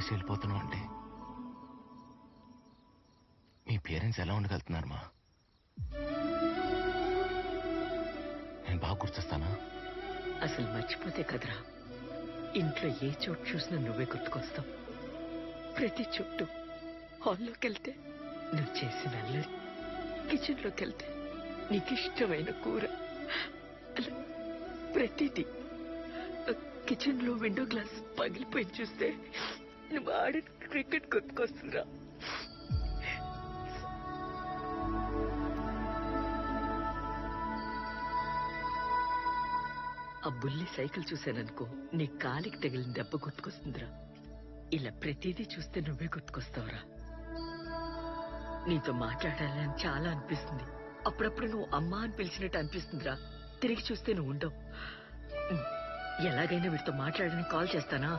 వదిలేసి వెళ్ళిపోతున్నావు అంటే మీ పేరెంట్స్ ఎలా ఉండగలుగుతున్నారు మా? నేను బాగా గుర్తొస్తానా? అసలు మర్చిపోతే కదరా ఇంట్లో ఏ చోటు చూసినా నువ్వే గుర్తుకొస్తావు. ప్రతి చుట్టూ హాల్లోకి వెళ్తే నువ్వు చేసిన అల్లరి, కిచెన్లోకి వెళ్తే నీకిష్టమైన కూర, అలా ప్రతిదీ. కిచెన్ లో విండో గ్లాస్ పగిలిపోయి చూస్తే నువ్వు ఆడిన క్రికెట్ గుర్తుకొస్తుందిరా. ఆ బుల్లి సైకిల్ చూశాననుకో నీ కాలికి తగిలిన దెబ్బ గుర్తుకొస్తుందిరా. ఇలా ప్రతిదీ చూస్తే నువ్వే గుర్తుకొస్తావురా. నీతో మాట్లాడాలని చాలా అనిపిస్తుంది. అప్పుడప్పుడు నువ్వు అమ్మా అని పిలిచినట్టు అనిపిస్తుందిరా. తిరిగి చూస్తే నువ్వు ఉండవు. ఎలాగైనా వీటితో మాట్లాడని కాల్ చేస్తానా?